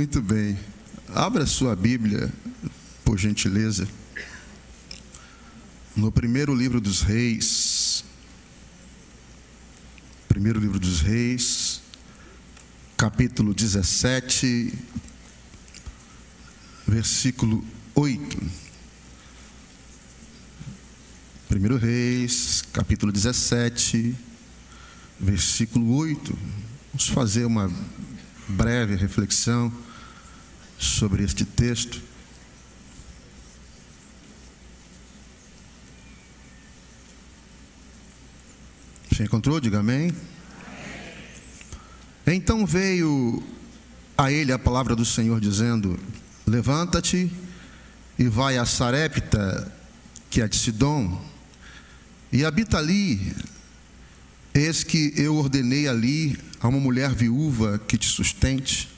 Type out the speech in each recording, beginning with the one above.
Muito bem. Abra sua Bíblia, por gentileza, no primeiro livro dos Reis. Primeiro livro dos Reis, capítulo 17, versículo 8. Primeiro Reis, capítulo 17, versículo 8. Vamos fazer uma breve reflexão sobre este texto. Você encontrou? Diga amém. Então veio a ele a palavra do Senhor dizendo: levanta-te e vai a Sarepta, que é de Sidom, e habita ali. Eis que eu ordenei ali a uma mulher viúva que te sustente.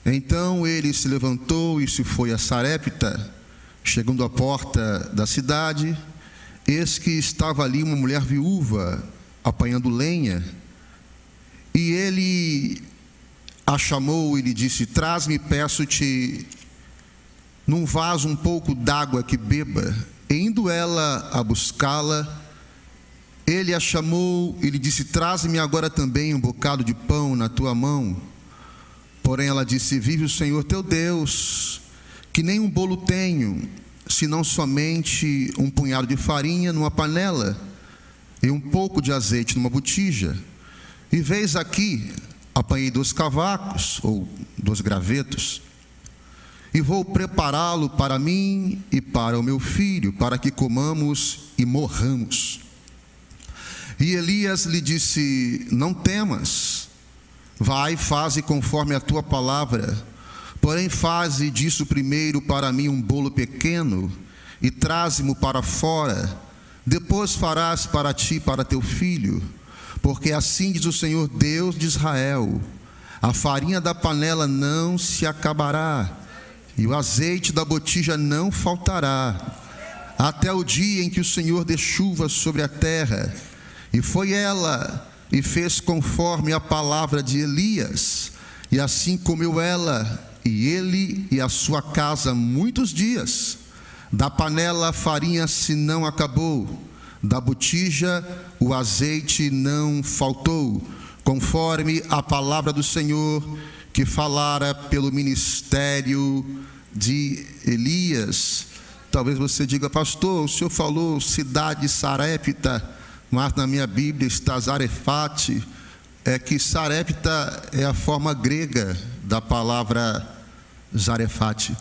Então ele se levantou e se foi a Sarepta. Chegando à porta da cidade, eis que estava ali uma mulher viúva apanhando lenha. E ele a chamou e lhe disse: traz-me, peço-te, num vaso um pouco d'água que beba. E indo ela a buscá-la, ele a chamou e lhe disse: traze-me agora também um bocado de pão na tua mão. Porém ela disse: vive o Senhor teu Deus, que nem um bolo tenho, senão somente um punhado de farinha numa panela e um pouco de azeite numa botija. E veis aqui, apanhei 2 cavacos, ou 2 gravetos, e vou prepará-lo para mim e para o meu filho, para que comamos e morramos. E Elias lhe disse: não temas, vai, faze conforme a tua palavra, porém faze disso primeiro para mim um bolo pequeno, e traze-mo para fora, depois farás para ti e para teu filho, porque assim diz o Senhor Deus de Israel: a farinha da panela não se acabará, e o azeite da botija não faltará, até o dia em que o Senhor dê chuva sobre a terra. E foi ela e fez conforme a palavra de Elias, e assim comeu ela e ele e a sua casa muitos dias. Da panela a farinha se não acabou, da botija o azeite não faltou, conforme a palavra do Senhor que falara pelo ministério de Elias. Talvez você diga: pastor, o senhor falou cidade de Sarepta, mas na minha Bíblia está Zarefate. É que Sarepta é a forma grega da palavra Zarefate.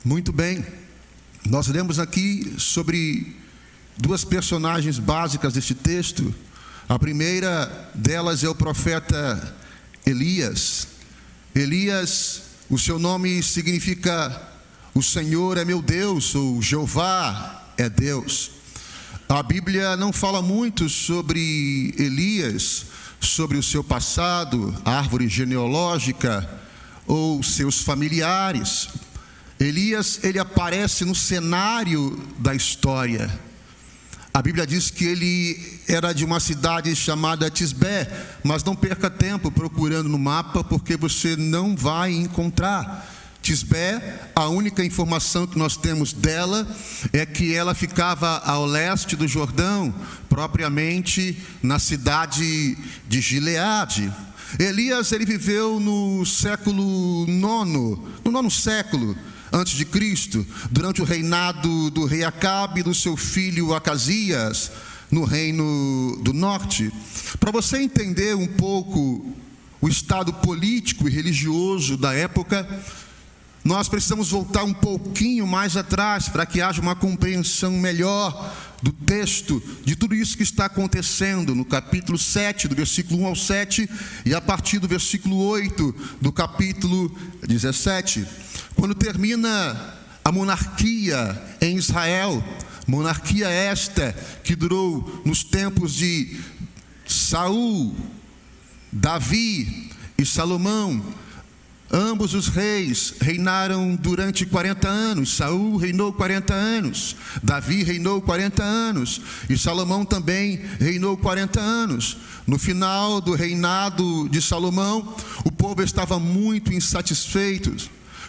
Muito bem, nós lemos aqui sobre 2 personagens básicas deste texto. A primeira delas é o profeta Elias. Elias, o seu nome significa o Senhor é meu Deus, ou Jeová é Deus. A Bíblia não fala muito sobre Elias, sobre o seu passado, a árvore genealógica ou seus familiares. Elias, ele aparece no cenário da história. A Bíblia diz que ele era de uma cidade chamada Tisbé, mas não perca tempo procurando no mapa, porque você não vai encontrar. Tisbé, a única informação que nós temos dela é que ela ficava ao leste do Jordão, propriamente na cidade de Gileade. Elias, ele viveu no século IX, no 9º século antes de Cristo, durante o reinado do rei Acabe e do seu filho Acasias, no reino do norte. Para você entender um pouco o estado político e religioso da época, nós precisamos voltar um pouquinho mais atrás para que haja uma compreensão melhor do texto, de tudo isso que está acontecendo no capítulo 7, do versículo 1 ao 7, e a partir do versículo 8 do capítulo 17. Quando termina a monarquia em Israel, monarquia esta que durou nos tempos de Saul, Davi e Salomão, Ambos os reis reinaram durante 40 anos. Saul reinou 40 anos, Davi reinou 40 anos e Salomão também reinou 40 anos. No final do reinado de Salomão, o povo estava muito insatisfeito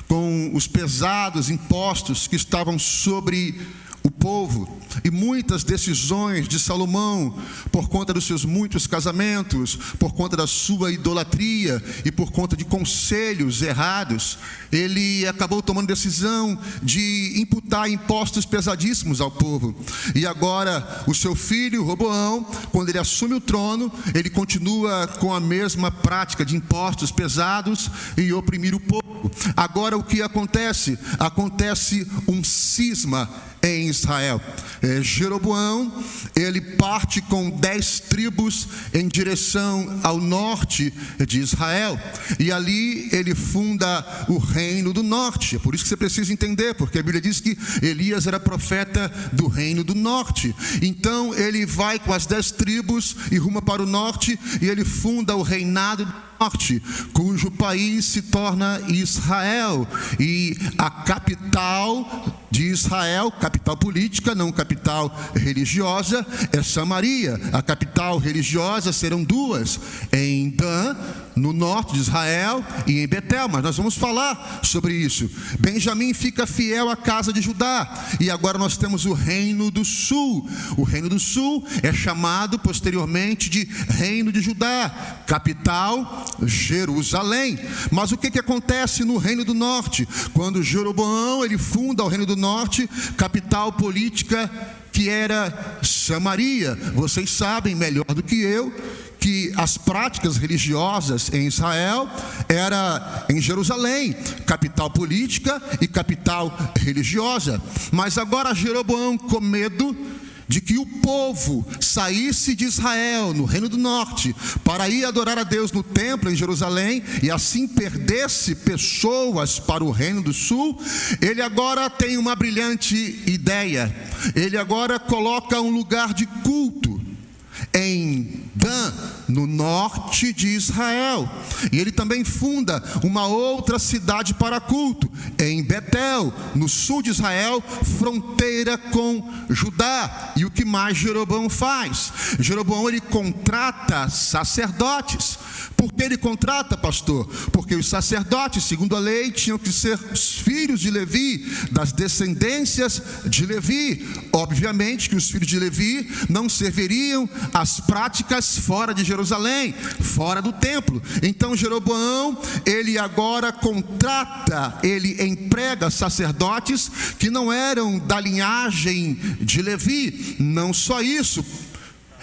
com os pesados impostos que estavam sobre o povo, e muitas decisões de Salomão, por conta dos seus muitos casamentos, por conta da sua idolatria e por conta de conselhos errados, ele acabou tomando decisão de imputar impostos pesadíssimos ao povo. E agora o seu filho Roboão, quando ele assume o trono, ele continua com a mesma prática de impostos pesados e oprimir o povo. Agora o que acontece? Acontece um cisma em Israel. Jeroboão, ele parte com 10 tribos em direção ao norte de Israel, e ali ele funda o reino do norte. É por isso que você precisa entender, porque a Bíblia diz que Elias era profeta do reino do norte. Então ele vai com as 10 tribos e ruma para o norte, e ele funda o reinado do norte, cujo país se torna Israel, e a capital de Israel, capital política, não capital religiosa, é Samaria. A capital religiosa serão duas, em Dan, no norte de Israel, e em Betel, mas nós vamos falar sobre isso. Benjamim fica fiel à casa de Judá, e agora nós temos o reino do sul. O reino do sul é chamado posteriormente de reino de Judá, capital Jerusalém. Mas o que acontece no reino do norte? Quando Jeroboão ele funda o reino do norte, capital política que era Samaria. Vocês sabem melhor do que eu que as práticas religiosas em Israel era em Jerusalém, capital política e capital religiosa. Mas agora Jeroboão, com medo de que o povo saísse de Israel, no reino do norte, para ir adorar a Deus no templo em Jerusalém, e assim perdesse pessoas para o reino do sul, ele agora tem uma brilhante ideia. Ele agora coloca um lugar de culto em Dan, no norte de Israel, e ele também funda uma outra cidade para culto em Betel, no sul de Israel, fronteira com Judá. E o que mais Jeroboão faz? Jeroboão ele contrata sacerdotes. Por que ele contrata, pastor? Porque os sacerdotes, segundo a lei, tinham que ser os filhos de Levi, das descendências de Levi. Obviamente que os filhos de Levi não serviriam às práticas fora de Jerusalém, fora do templo. Então Jeroboão, ele agora contrata, ele emprega sacerdotes que não eram da linhagem de Levi. Não só isso,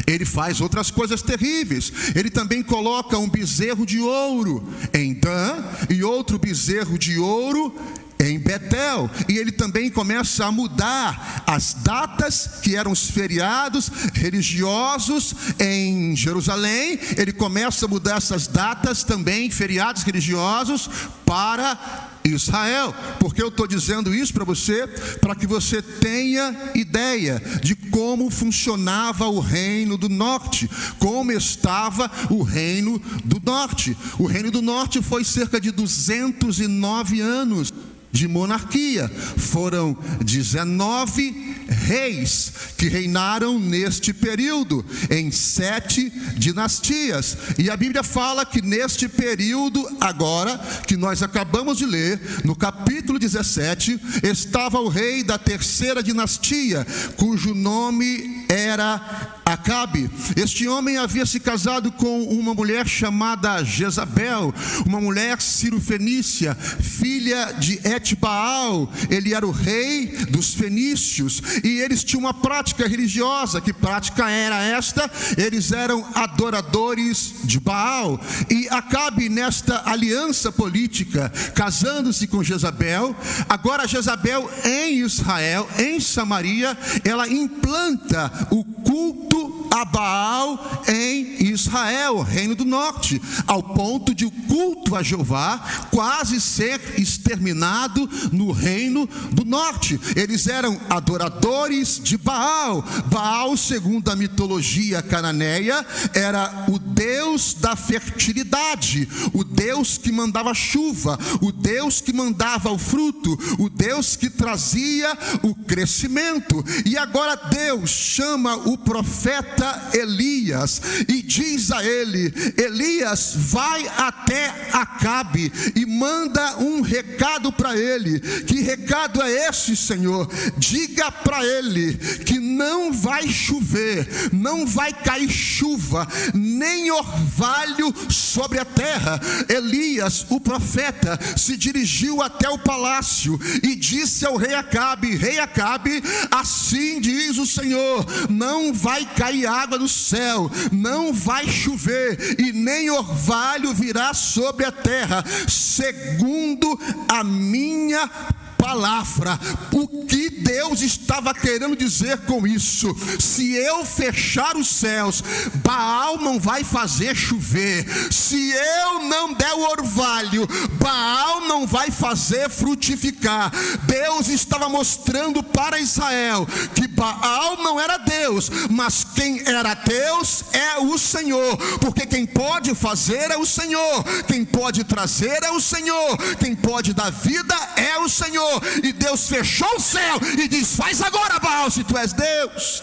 ele faz outras coisas terríveis. Ele também coloca um bezerro de ouro em Dan e outro bezerro de ouro em Betel, e ele também começa a mudar as datas que eram os feriados religiosos em Jerusalém. Ele começa a mudar essas datas também, feriados religiosos, para Israel. Porque eu estou dizendo isso para você, para que você tenha ideia de como funcionava o reino do norte, como estava o reino do norte. O reino do norte foi cerca de 209 anos de monarquia. Foram 19 reis que reinaram neste período, em 7 dinastias. E a Bíblia fala que neste período agora, que nós acabamos de ler, no capítulo 17, estava o rei da 3ª dinastia, cujo nome era Acabe. Este homem havia se casado com uma mulher chamada Jezabel, uma mulher cirofenícia, filha de Etbaal. Ele era o rei dos fenícios, e eles tinham uma prática religiosa. Que prática era esta? Eles eram adoradores de Baal. E Acabe, nesta aliança política, casando-se com Jezabel, agora Jezabel em Israel, em Samaria, ela implanta o culto a Baal em Israel, reino do norte, ao ponto de o culto a Jeová quase ser exterminado no reino do norte. Eles eram adoradores de Baal. Baal, segundo a mitologia cananeia, era o deus da fertilidade, o Deus que mandava chuva, o Deus que mandava o fruto, o Deus que trazia o crescimento. E agora Deus chama o profeta Elias e diz a ele: Elias, vai até Acabe e manda um recado para ele. Que recado é esse, Senhor? Diga para ele que não vai chover, não vai cair chuva, nem orvalho sobre a terra. Elias, o profeta, se dirigiu até o palácio e disse ao rei Acabe: Rei Acabe, assim diz o Senhor, não vai cair água do céu, não vai chover e nem orvalho virá sobre a terra, segundo a minha palavra. O que Deus estava querendo dizer com isso? Se eu fechar os céus, Baal não vai fazer chover. Se eu não der o orvalho, Baal não vai fazer frutificar. Deus estava mostrando para Israel que Baal não era Deus, mas quem era Deus é o Senhor, porque quem pode fazer é o Senhor, quem pode trazer é o Senhor, quem pode dar vida é o Senhor. E Deus fechou o céu e diz: faz agora, Baal, se tu és Deus.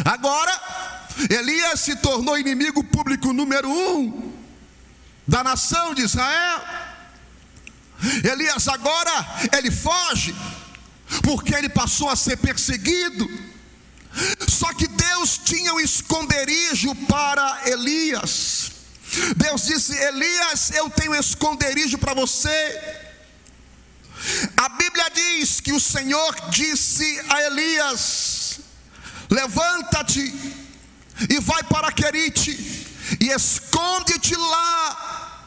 Agora Elias se tornou inimigo público número 1 da nação de Israel. Elias agora, ele foge, porque ele passou a ser perseguido. Só que Deus tinha um esconderijo para Elias. Deus disse: Elias, eu tenho um esconderijo para você. A Bíblia diz que o Senhor disse a Elias: levanta-te e vai para Querite e esconde-te lá.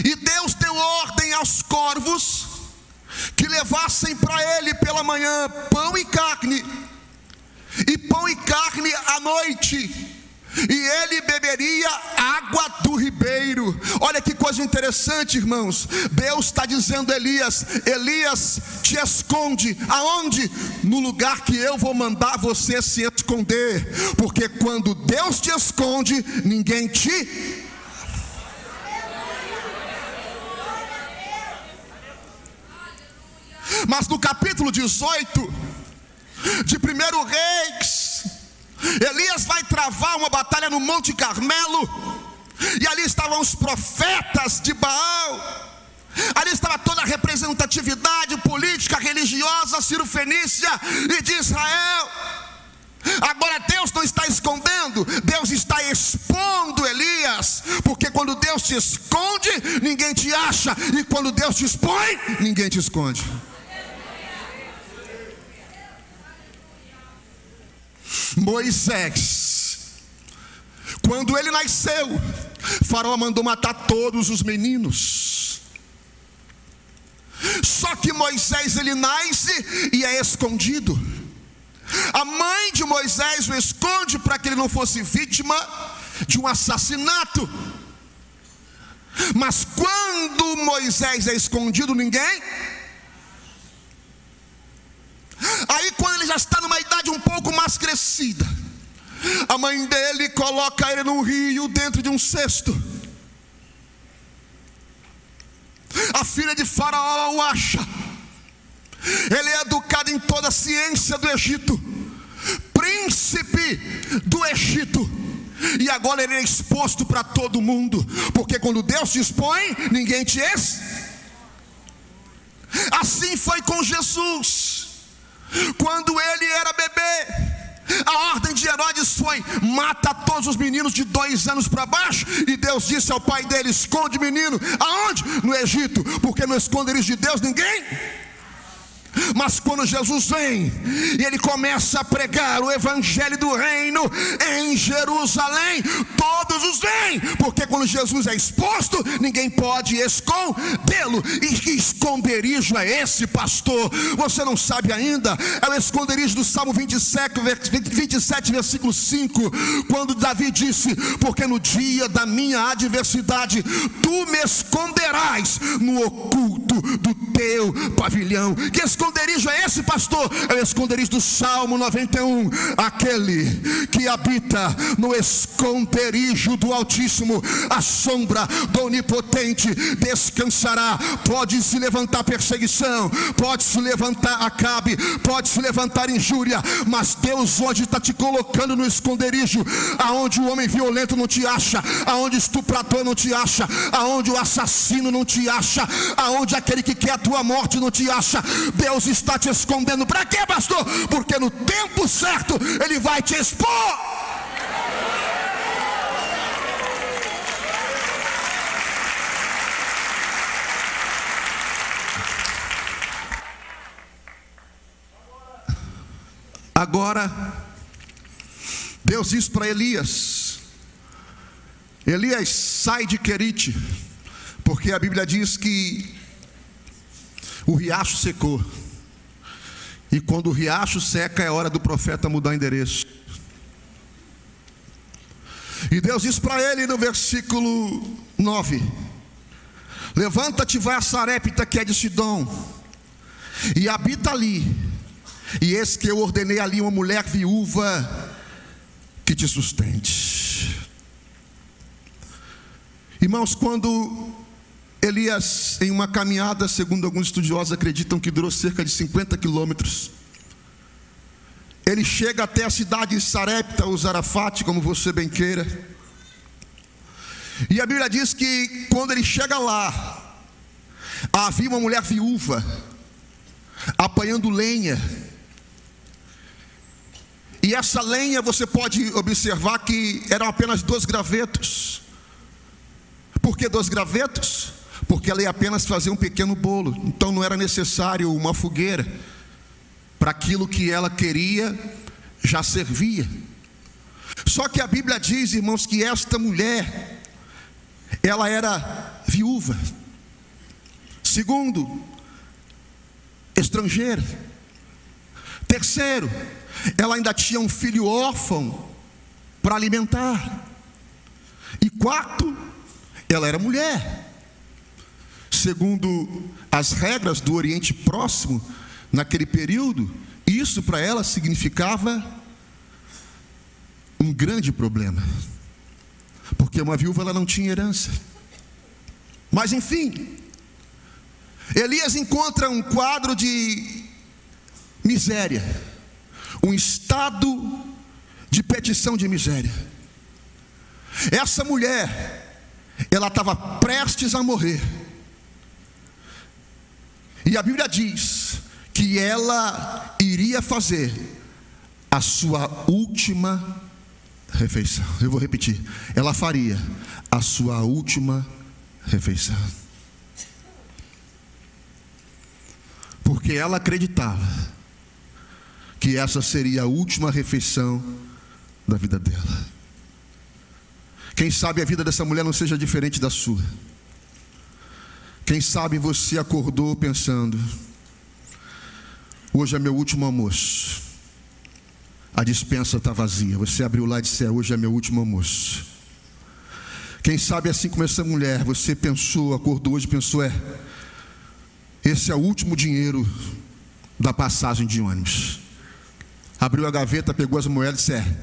E Deus deu ordem aos corvos que levassem para ele pela manhã pão e carne à noite, e ele beberia água do ribeiro. Olha que coisa interessante, irmãos. Deus está dizendo a Elias: Elias, te esconde. Aonde? No lugar que eu vou mandar você se esconder. Porque quando Deus te esconde, ninguém te... Mas no capítulo 18 de 1 Reis, Elias vai travar uma batalha no Monte Carmelo, e ali estavam os profetas de Baal, ali estava toda a representatividade política, religiosa, cirofenícia e de Israel. Agora Deus não está escondendo, Deus está expondo Elias, porque quando Deus te esconde, ninguém te acha, e quando Deus te expõe, ninguém te esconde. Moisés, quando ele nasceu, Faraó mandou matar todos os meninos. Só que Moisés, ele nasce e é escondido. A mãe de Moisés o esconde para que ele não fosse vítima de um assassinato. Mas quando Moisés é escondido, ninguém... Aí quando ele já está numa idade um pouco mais crescida, a mãe dele coloca ele num rio dentro de um cesto. A filha de Faraó o acha. Ele é educado em toda a ciência do Egito, príncipe do Egito, e agora ele é exposto para todo mundo, porque quando Deus te expõe, ninguém te Assim foi com Jesus. Quando ele era bebê, a ordem de Herodes foi: mata todos os meninos de 2 anos para baixo. E Deus disse ao pai dele: esconde o menino. Aonde? No Egito, porque no esconderijo de Deus ninguém... Mas quando Jesus vem e ele começa a pregar o evangelho do reino em Jerusalém, todos os veem, porque quando Jesus é exposto, ninguém pode escondê-lo. E que esconderijo é esse, pastor? Você não sabe ainda? É o esconderijo do Salmo 27, versículo 5, quando Davi disse: porque no dia da minha adversidade tu me esconderás faz no oculto do teu pavilhão. Que esconderijo é esse, pastor? É o esconderijo do Salmo 91. Aquele que habita no esconderijo do Altíssimo, a sombra do Onipotente descansará. Pode se levantar perseguição, pode se levantar Acabe, pode se levantar injúria, mas Deus hoje está te colocando no esconderijo, aonde o homem violento não te acha, aonde o estuprador não te acha, aonde o assassino não te acha, aonde aquele que quer a tua morte não te acha. Deus está te escondendo. Para quê, pastor? Porque no tempo certo Ele vai te expor. Agora, Deus diz para Elias: Elias, sai de Querite, porque a Bíblia diz que o riacho secou, e quando o riacho seca é hora do profeta mudar endereço. E Deus diz para ele no versículo 9: levanta-te, vai a Sarepta, que é de Sidom, e habita ali, e eis que eu ordenei ali uma mulher viúva que te sustente. Irmãos, quando Elias, em uma caminhada, segundo alguns estudiosos acreditam que durou cerca de 50 quilômetros, ele chega até a cidade de Sarepta, ou Zarafate, como você bem queira. E a Bíblia diz que quando ele chega lá, havia uma mulher viúva apanhando lenha. E essa lenha, você pode observar que eram apenas 2 gravetos. Por que 2 gravetos? Porque ela ia apenas fazer um pequeno bolo. Então não era necessário uma fogueira. Para aquilo que ela queria, já servia. Só que a Bíblia diz, irmãos, que esta mulher, ela era viúva. Segundo, estrangeira. Terceiro, ela ainda tinha um filho órfão para alimentar. E quarto, ela era mulher. Segundo as regras do Oriente Próximo, naquele período, isso para ela significava um grande problema, porque uma viúva, ela não tinha herança. Mas enfim, Elias encontra um quadro de miséria, um estado de petição de miséria. Essa mulher, ela estava prestes a morrer, e a Bíblia diz que ela iria fazer a sua última refeição. Eu vou repetir: ela faria a sua última refeição, porque ela acreditava que essa seria a última refeição da vida dela. Quem sabe a vida dessa mulher não seja diferente da sua. Quem sabe você acordou pensando: hoje é meu último almoço, a despensa está vazia. Você abriu lá e disse: hoje é meu último almoço. Quem sabe assim como essa mulher, você pensou, acordou hoje e pensou: esse é o último dinheiro da passagem de ônibus. Abriu a gaveta, pegou as moedas e disse: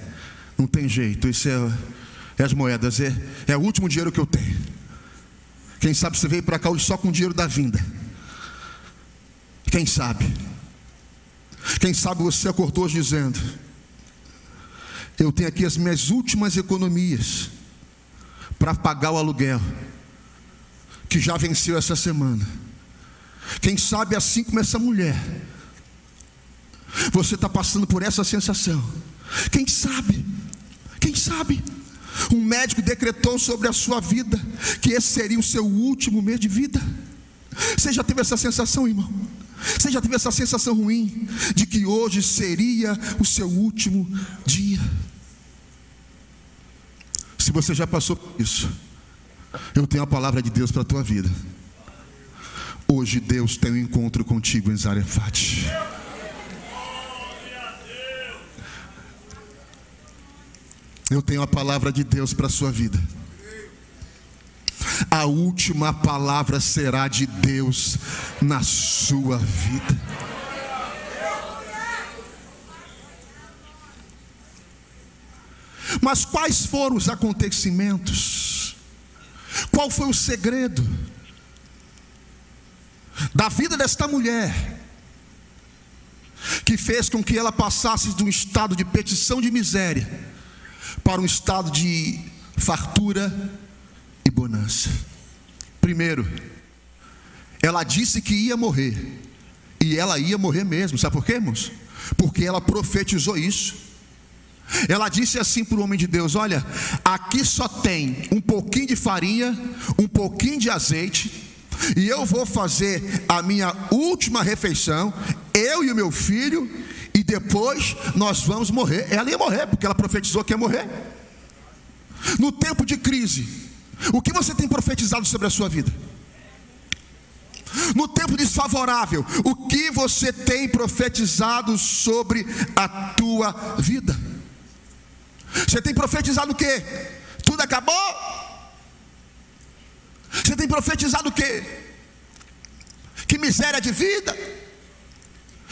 não tem jeito, isso é as moedas, é o último dinheiro que eu tenho. Quem sabe você veio para cá hoje só com o dinheiro da vinda. Quem sabe você acordou hoje dizendo: eu tenho aqui as minhas últimas economias para pagar o aluguel que já venceu essa semana. Quem sabe assim como essa mulher, você está passando por essa sensação. Quem sabe um médico decretou sobre a sua vida que esse seria o seu último mês de vida. Você já teve essa sensação, irmão? Você já teve essa sensação ruim de que hoje seria o seu último dia? Se você já passou por isso, eu tenho a palavra de Deus para a tua vida. Hoje Deus tem um encontro contigo em Zarefate. Eu tenho a palavra de Deus para a sua vida. a última palavra será de Deus na sua vida. Mas quais foram os acontecimentos? Qual foi o segredo da vida desta mulher que fez com que ela passasse de um estado de petição de miséria para um estado de fartura e bonança? Primeiro, ela disse que ia morrer, e ela ia morrer mesmo. Sabe por quê, irmãos? Porque ela profetizou isso. Ela disse assim para o homem de Deus: olha, aqui só tem um pouquinho de farinha, um pouquinho de azeite, e eu vou fazer a minha última refeição, eu e o meu filho, e depois nós vamos morrer. Ela ia morrer, porque ela profetizou que ia morrer. No tempo de crise, o que você tem profetizado sobre a sua vida? No tempo desfavorável, o que você tem profetizado sobre a tua vida? Você tem profetizado o quê? Tudo acabou? Você tem profetizado o quê? Que miséria de vida?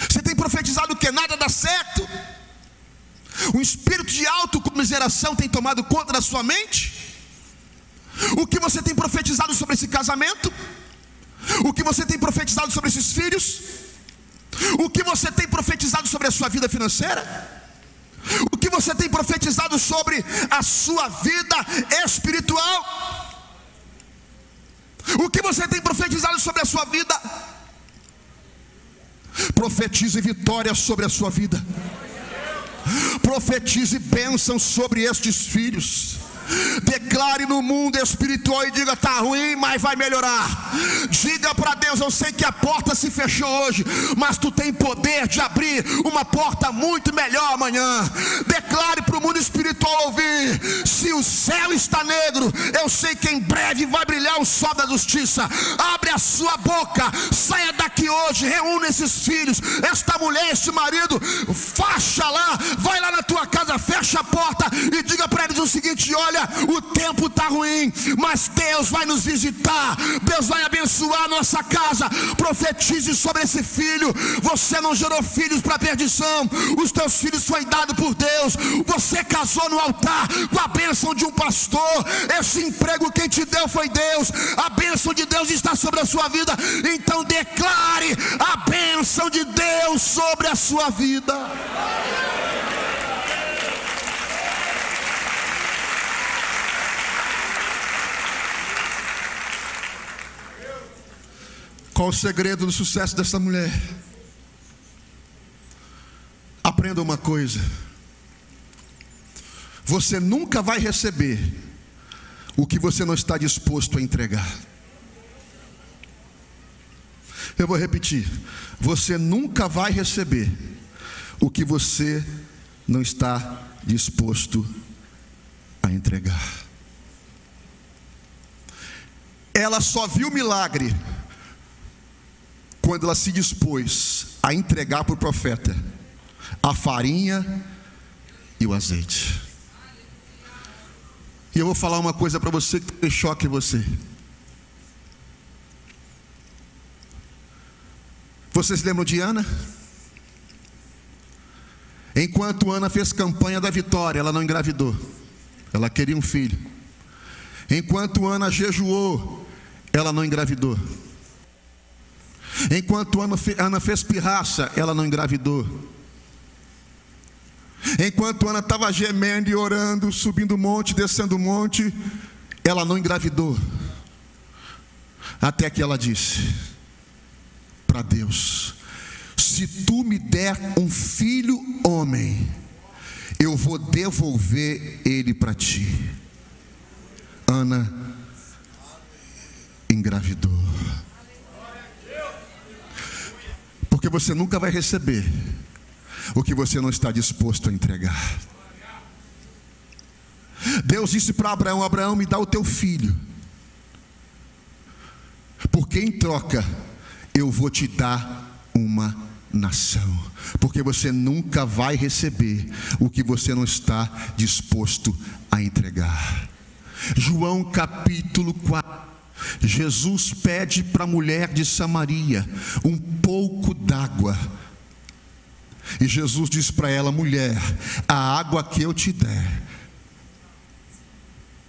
Você tem profetizado o quê? Nada dá certo? Um espírito de autocomiseração tem tomado conta da sua mente? O que você tem profetizado sobre esse casamento? O que você tem profetizado sobre esses filhos? O que você tem profetizado sobre a sua vida financeira? O que você tem profetizado sobre a sua vida espiritual? O que você tem profetizado sobre a sua vida? Profetize vitória sobre a sua vida. Profetize bênção sobre estes filhos. Declare no mundo espiritual e diga: está ruim, mas vai melhorar. Diga para Deus: eu sei que a porta se fechou hoje, mas tu tem poder de abrir uma porta muito melhor amanhã. Declare para o mundo espiritual ouvir: se o céu está negro, eu sei que em breve vai brilhar o sol da justiça. Abre a sua boca, saia daqui hoje, reúne esses filhos, esta mulher, este marido, facha lá, vai lá na tua casa, fecha a porta e diga para eles o seguinte: olha, o tempo está ruim, mas Deus vai nos visitar, Deus vai abençoar a nossa casa. Profetize sobre esse filho. Você não gerou filhos para perdição, os teus filhos foram dados por Deus. Você casou no altar com a bênção de um pastor. Esse emprego quem te deu foi Deus. A bênção de Deus está sobre a sua vida. Então declare a bênção de Deus sobre a sua vida. Qual o segredo do sucesso dessa mulher? Aprenda uma coisa: você nunca vai receber o que você não está disposto a entregar. Eu vou repetir: você nunca vai receber o que você não está disposto a entregar. Ela só viu milagre quando ela se dispôs a entregar para o profeta a farinha e o azeite. E eu vou falar uma coisa para você que tem choque em você. Vocês lembram de Ana? Enquanto Ana fez campanha da vitória, ela não engravidou. Ela queria um filho. Enquanto Ana jejuou, ela não engravidou. Enquanto Ana fez pirraça, ela não engravidou. Enquanto Ana estava gemendo e orando, subindo o monte, descendo o monte, ela não engravidou. Até que ela disse para Deus: se tu me der um filho homem, eu vou devolver ele para ti. Ana engravidou. Porque você nunca vai receber o que você não está disposto a entregar. Deus disse para Abraão: Abraão, me dá o teu filho, porque em troca eu vou te dar uma nação. Porque você nunca vai receber o que você não está disposto a entregar. João capítulo 4. Jesus pede para a mulher de Samaria um pouco d'água. E Jesus diz para ela: mulher, a água que eu te der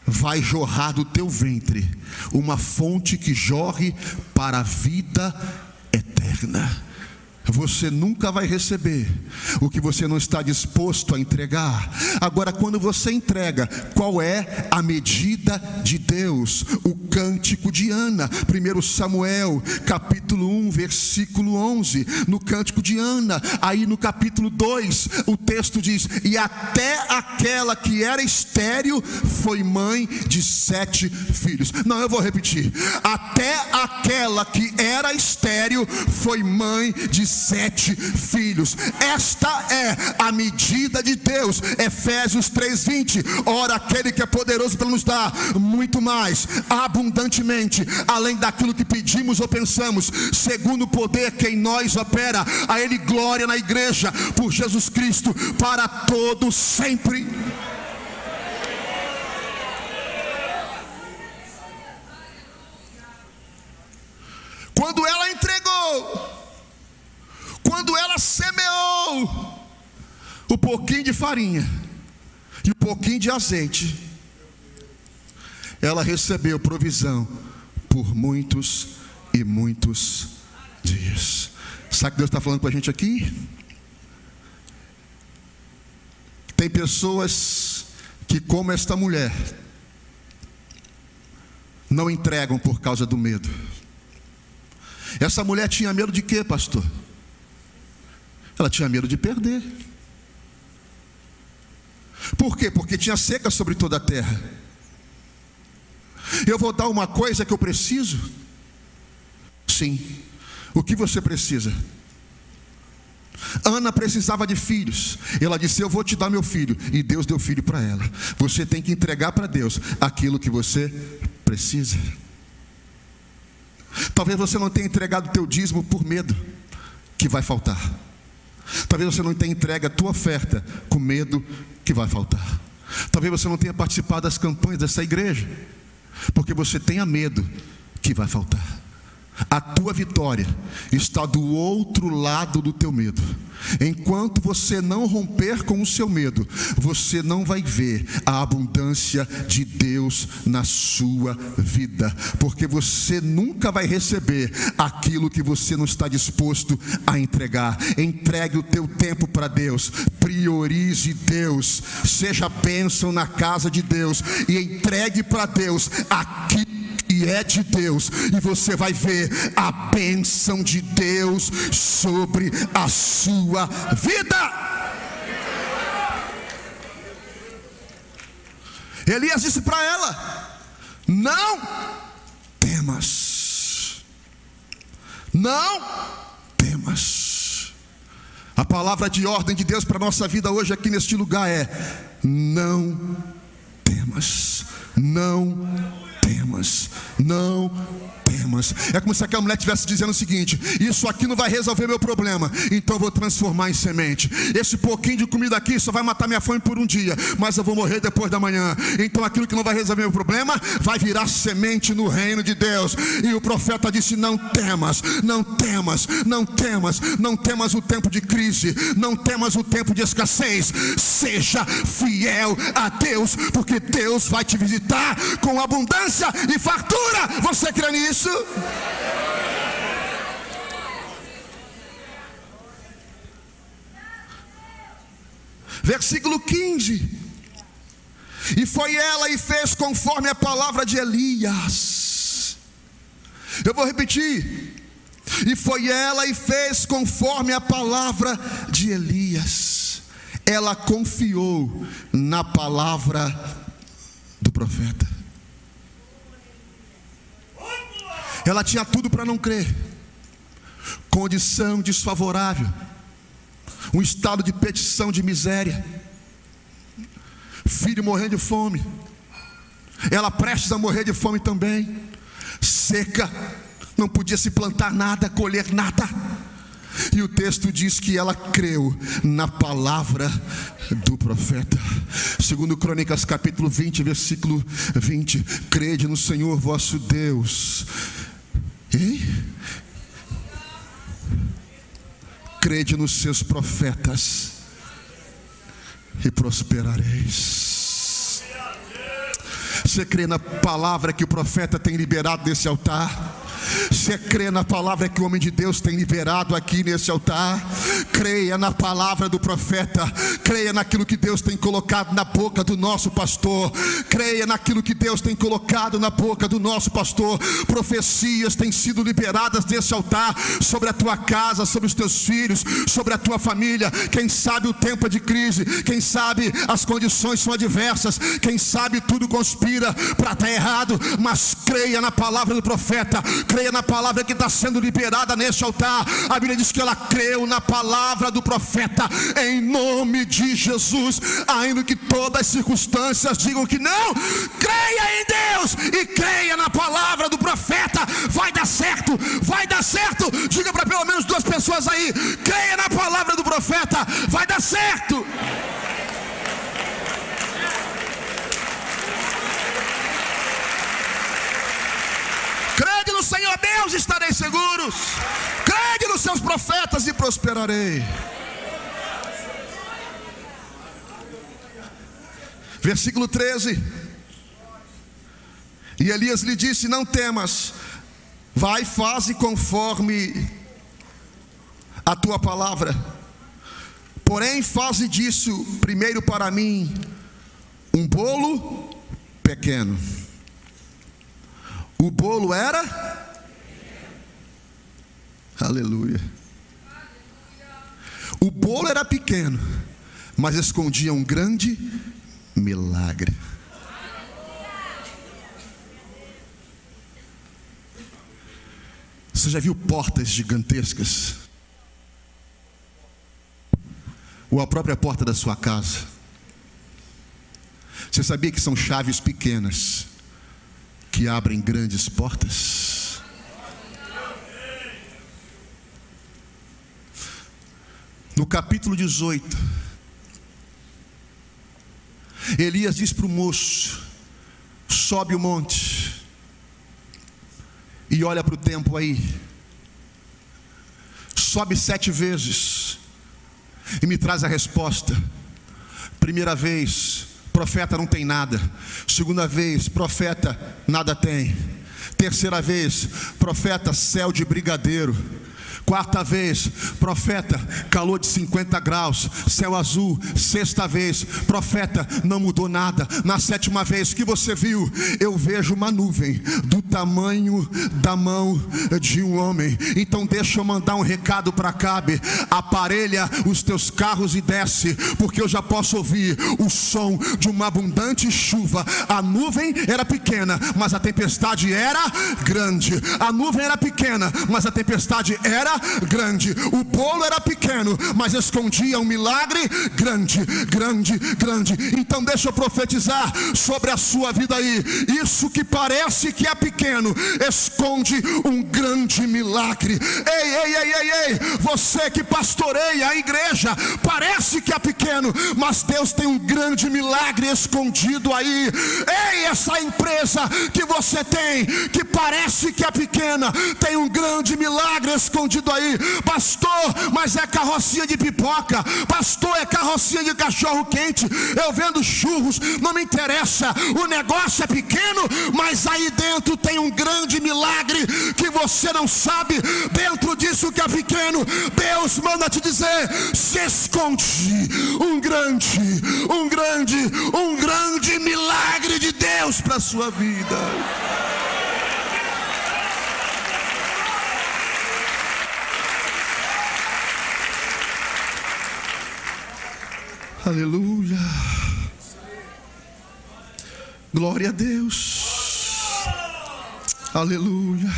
vai jorrar do teu ventre uma fonte que jorre para a vida eterna. Você nunca vai receber o que você não está disposto a entregar. Agora, quando você entrega, qual é a medida de Deus? O cântico de Ana, 1 Samuel, capítulo 1, versículo 11. No cântico de Ana, aí no capítulo 2, o texto diz: e até aquela que era estéril foi mãe de 7 filhos. Não, eu vou repetir: até aquela que era estéril foi mãe de 7 filhos. Esta é a medida de Deus. Efésios 3:20. Ora, aquele que é poderoso para nos dar muito mais, abundantemente, além daquilo que pedimos ou pensamos, segundo o poder que em nós opera, a Ele glória na igreja, por Jesus Cristo, para todos sempre. Quando ela entregou, quando ela semeou o pouquinho de farinha e o pouquinho de azeite, ela recebeu provisão por muitos e muitos dias. Sabe o que Deus está falando com a gente aqui? Tem pessoas que, como esta mulher, não entregam por causa do medo. Essa mulher tinha medo de quê, pastor? Ela tinha medo de perder. Por quê? Porque tinha seca sobre toda a terra. Eu vou dar uma coisa que eu preciso? Sim. O que você precisa? Ana precisava de filhos. Ela disse: eu vou te dar meu filho. E Deus deu filho para ela. Você tem que entregar para Deus aquilo que você precisa. Talvez você não tenha entregado o teu dízimo por medo que vai faltar. Talvez você não tenha entregue a tua oferta com medo que vai faltar. Talvez você não tenha participado das campanhas dessa igreja porque você tenha medo que vai faltar. A tua vitória está do outro lado do teu medo. Enquanto você não romper com o seu medo, você não vai ver a abundância de Deus na sua vida, porque você nunca vai receber aquilo que você não está disposto a entregar. Entregue o teu tempo para Deus, priorize Deus, seja bênção na casa de Deus e entregue para Deus aquilo que é de Deus, e você vai ver a bênção de Deus sobre a sua vida. Elias disse para ela: não temas, não temas. A palavra de ordem de Deus para a nossa vida hoje aqui neste lugar é: não temas, não temas, não temas. É como se aquela mulher estivesse dizendo o seguinte: isso aqui não vai resolver meu problema, então eu vou transformar em semente. Esse pouquinho de comida aqui só vai matar minha fome por um dia, mas eu vou morrer depois da manhã. Então aquilo que não vai resolver meu problema vai virar semente no reino de Deus. E o profeta disse: não temas, não temas, não temas, não temas o tempo de crise, não temas o tempo de escassez. Seja fiel a Deus, porque Deus vai te visitar com abundância e fartura. Você crê nisso? Versículo 15. E foi ela e fez conforme a palavra de Elias. Eu vou repetir. E foi ela e fez conforme a palavra de Elias. Ela confiou na palavra do profeta. Ela tinha tudo para não crer. Condição desfavorável, um estado de petição de miséria, filho morrendo de fome, ela prestes a morrer de fome também, seca, não podia se plantar nada, colher nada. E o texto diz que ela creu na palavra do profeta. Segundo Crônicas capítulo 20, versículo 20. Crede no Senhor vosso Deus. Crede nos seus profetas e prosperareis. Você crê na palavra que o profeta tem liberado nesse altar? Você crê na palavra que o homem de Deus tem liberado aqui nesse altar? Creia na palavra do profeta. Creia naquilo que Deus tem colocado na boca do nosso pastor. Creia naquilo que Deus tem colocado na boca do nosso pastor. Profecias têm sido liberadas nesse altar sobre a tua casa, sobre os teus filhos, sobre a tua família. Quem sabe o tempo é de crise, quem sabe as condições são adversas, quem sabe tudo conspira para estar errado, mas creia na palavra do profeta. Creia na palavra que está sendo liberada neste altar. A Bíblia diz que ela creu na palavra do profeta, em nome de Jesus. Ainda que todas as circunstâncias digam que não, creia em Deus e creia na palavra do profeta. Vai dar certo, vai dar certo. Diga para pelo menos 2 pessoas aí: creia na palavra do profeta, vai dar certo. Crede no Senhor Deus, estareis seguros. Crede nos seus profetas e prosperarei. Versículo 13. E Elias lhe disse: não temas, vai, faze conforme a tua palavra. Porém, faze disso primeiro para mim um bolo pequeno. O bolo era? Aleluia. O bolo era pequeno, mas escondia um grande milagre. Você já viu portas gigantescas? Ou a própria porta da sua casa? Você sabia que são chaves pequenas que abrem grandes portas? No capítulo 18, Elias diz para o moço: sobe o monte e olha para o tempo aí. Sobe 7 vezes e me traz a resposta. Primeira vez, profeta não tem nada. Segunda vez, profeta nada tem. Terceira vez, profeta céu de brigadeiro. Quarta vez, profeta calor de 50 graus, céu azul. Sexta vez, profeta não mudou nada. Na 7ª vez, o que você viu? Eu vejo uma nuvem do tamanho da mão de um homem. Então deixa eu mandar um recado para Acabe: aparelha os teus carros e desce, porque eu já posso ouvir o som de uma abundante chuva. A nuvem era pequena, mas a tempestade era grande. A nuvem era pequena, mas a tempestade era grande. O bolo era pequeno, mas escondia um milagre grande, grande, grande. Então deixa eu profetizar sobre a sua vida aí. Isso que parece que é pequeno, esconde um grande milagre. Ei, ei, ei, ei, ei, você que pastoreia a igreja, parece que é pequeno, mas Deus tem um grande milagre escondido aí. Ei, essa empresa que você tem, que parece que é pequena, tem um grande milagre escondido aí. Pastor, mas é carrocinha de pipoca. Pastor, é carrocinha de cachorro quente. Eu vendo churros, não me interessa. O negócio é pequeno, mas aí dentro tem um grande milagre que você não sabe. Dentro disso que é pequeno, Deus manda te dizer: se esconde um grande milagre de Deus para a sua vida. Aleluia. Glória a Deus. Aleluia.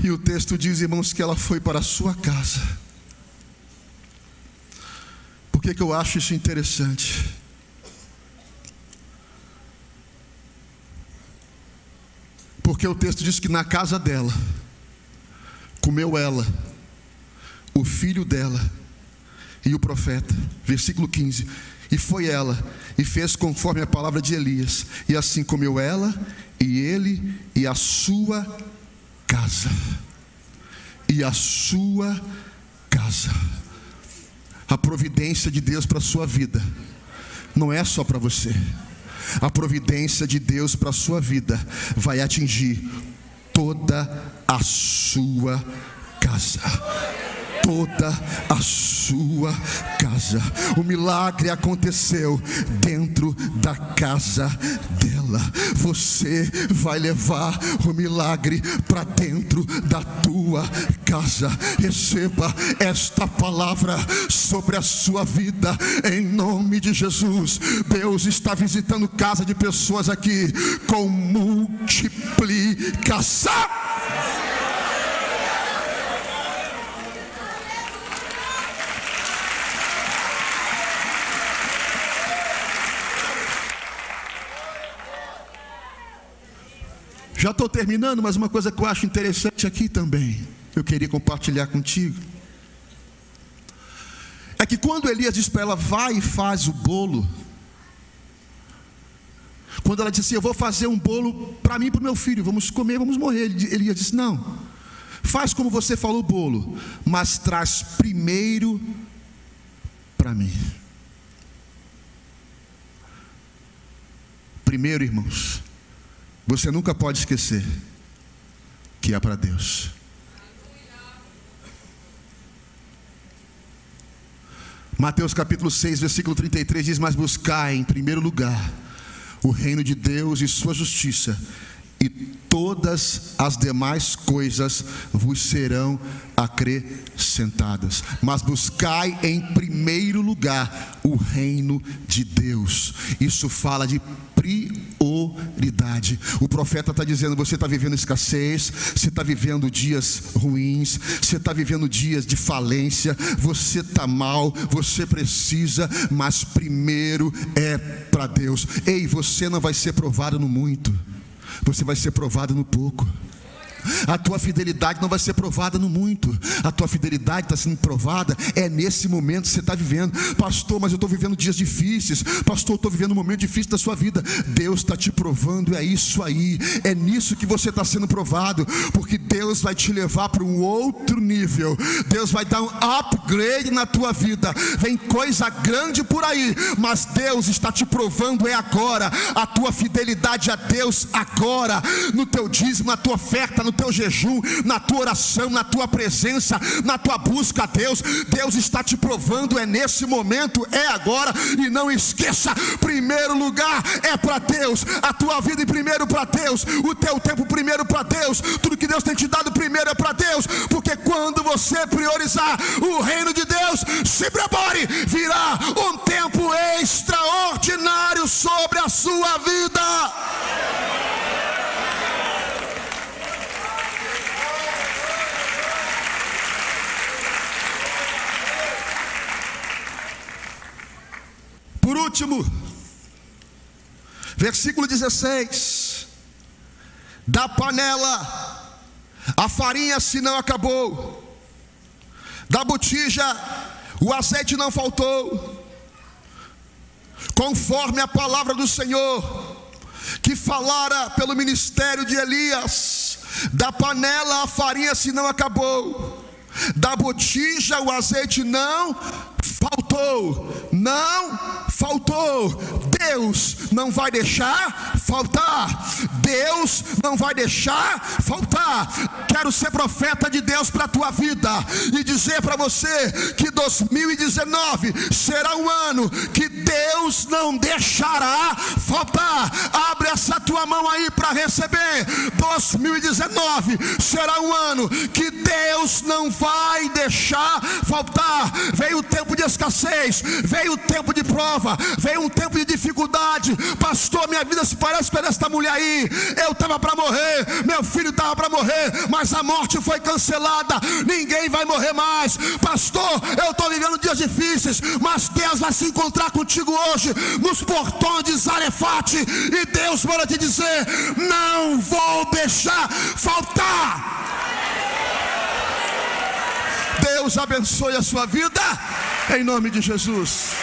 E o texto diz, irmãos, que ela foi para a sua casa. Por que eu acho isso interessante? Porque o texto diz que na casa dela comeu ela, o filho dela e o profeta. Versículo 15. E foi ela, e fez conforme a palavra de Elias, e assim comeu ela, e ele, e a sua casa. E a sua casa. A providência de Deus para a sua vida não é só para você. A providência de Deus para a sua vida vai atingir toda a sua casa. Toda a sua casa. O milagre aconteceu dentro da casa dela. Você vai levar o milagre para dentro da tua casa. Receba esta palavra sobre a sua vida em nome de Jesus. Deus está visitando casa de pessoas aqui com multiplicação. Já estou terminando, mas uma coisa que eu acho interessante aqui também, eu queria compartilhar contigo, é que quando Elias disse para ela, vai e faz o bolo, quando ela disse assim, eu vou fazer um bolo para mim e para o meu filho, vamos comer, vamos morrer, Elias disse, não, faz como você falou o bolo, mas traz primeiro para mim. Primeiro, irmãos, você nunca pode esquecer que é para Deus. Mateus capítulo 6, versículo 33 diz, mas buscai em primeiro lugar o reino de Deus e sua justiça, e todas as demais coisas vos serão acrescentadas. Mas buscai em primeiro lugar o reino de Deus. Isso fala de prioridade. O profeta está dizendo, você está vivendo escassez, você está vivendo dias ruins, você está vivendo dias de falência, você está mal, você precisa, mas primeiro é para Deus. Ei, você não vai ser provado no muito, você vai ser provado no pouco. A tua fidelidade não vai ser provada no muito. A tua fidelidade está sendo provada nesse momento que você está vivendo. Pastor, mas eu estou vivendo dias difíceis. Pastor, eu estou vivendo um momento difícil da sua vida. Deus está te provando, é isso aí. É nisso que você está sendo provado. Porque Deus vai te levar para um outro nível. Deus vai dar um upgrade na tua vida. Vem coisa grande por aí, mas Deus está te provando agora. A tua fidelidade a Deus agora. No teu dízimo, na tua oferta, no teu jejum, na tua oração, na tua presença, na tua busca a Deus. Deus está te provando, é nesse momento, é agora. E não esqueça, primeiro lugar é para Deus, a tua vida em primeiro para Deus, o teu tempo primeiro para Deus, tudo que Deus tem te dado primeiro é para Deus. Porque quando você priorizar o reino de Deus, se prepare, virá um tempo extraordinário sobre a sua vida. Por último, versículo 16: da panela a farinha se não acabou, da botija o azeite não faltou, conforme a palavra do Senhor que falara pelo ministério de Elias. Da panela a farinha se não acabou, da botija o azeite não faltou. Não faltou. Deus não vai deixar faltar. Deus não vai deixar faltar. Quero ser profeta de Deus para a tua vida e dizer para você que 2019 será um ano que Deus não deixará faltar. Abre essa tua mão aí para receber. 2019 será um ano que Deus não vai deixar faltar. Veio o tempo de escassez, veio o tempo de prova, veio um tempo de dificuldade. Pastor, minha vida se parece com a desta mulher aí. Eu estava para morrer, meu filho estava para morrer, mas a morte foi cancelada. Ninguém vai morrer mais. Pastor, eu estou vivendo dias difíceis, mas Deus vai se encontrar contigo hoje nos portões de Zarefate, e Deus vai te dizer: não vou deixar faltar. Deus abençoe a sua vida, em nome de Jesus.